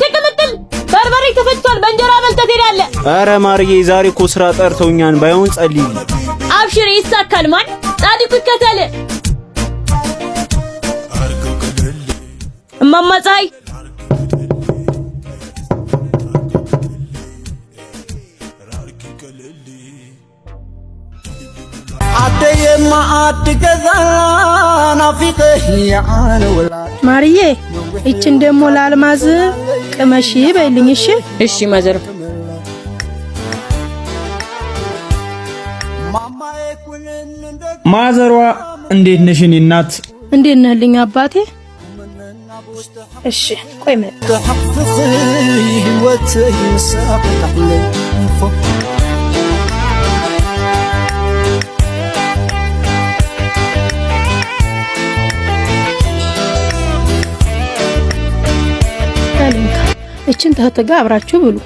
ተቀመጥል በርበሬ ተፈጭቷል በእንጀራ በልተህ ትሄዳለህ። ኧረ ማርዬ ዛሬ እኮ ስራ ጠርተውኛል። ባይሆን ጸልይ። አብሽር ይሳካል። ማን ጻድቁ ይከተል። እማማ ፀሐይ አደየማ አድገዛና ፊትህ ያለ ወላ ማርዬ እቺን ደሞ ለአልማዝ ቅመሺ በይልኝ። እሺ እሺ ማዘር። ማዘሯ እንዴት ነሽ? እኔ እናት እንዴት ነህልኝ አባቴ? እሺ ቆይ መጣ ተሐፍፍ ህይወት ይሳቅ ተحل እቺን ተህተጋ አብራችሁ ብሉ።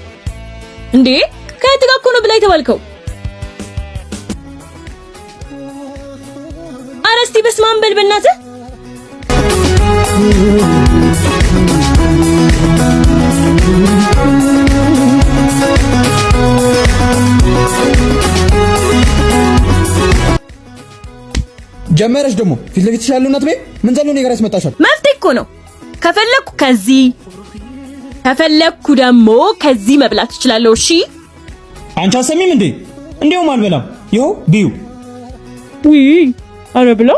እንዴ ከእህት ጋር እኮ ነው ብላ የተባልከው። ኧረ እስቲ በስመ አብ በል በእናትህ። ጀመረሽ ደግሞ ፊት ለፊትሽ ያለው እናት ቤት ምን ዘለው ነገር ያስመጣሻል? መፍትሄ እኮ ነው። ከፈለኩ ከዚህ ከፈለኩ ደግሞ ከዚህ መብላት እችላለሁ። እሺ አንቺ አሰሚም እንዴ? እንደውም አልበላም። ይኸው ቢዩ ውይ አረ ብላ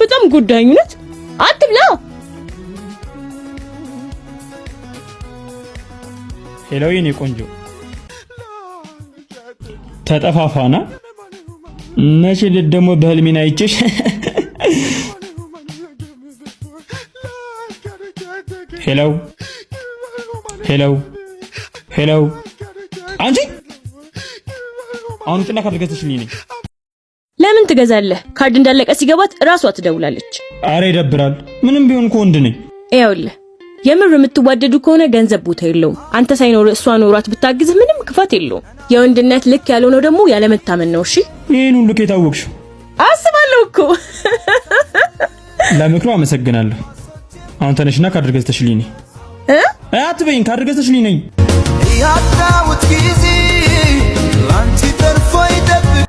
በጣም ጎዳኝ። እውነት አትብላ። ሄሎ የኔ ቆንጆ ተጠፋፋና መቼ ደግሞ በህልሜና አይቼሽ ሄሎ ሄሎ ሄሎ አንቺ አሁን ጥና ካርድ ገዝተሽልኝ ነኝ። ለምን ትገዛለህ? ካርድ እንዳለቀ ሲገባት እራሷ ትደውላለች። አረ ይደብራል። ምንም ቢሆን እኮ ወንድ ነኝ። ይኸውልህ የምር የምትዋደዱ ከሆነ ገንዘብ ቦታ የለውም። አንተ ሳይኖር እሷ ኖሯት ብታግዝህ ምንም ክፋት የለውም። የወንድነት ልክ ያልሆነው ደግሞ ያለመታመን ነው። እሺ ይሄን ሁሉ ከታወቅሽ አስባለሁ እኮ። ለምክሩ አመሰግናለሁ። አሁን ተነሽና ካርድ ገዝተሽልኝ ነኝ። አትበይኝ፣ ካርድ ገዝተሽልኝ ነኝ። ያጣውት ጊዜ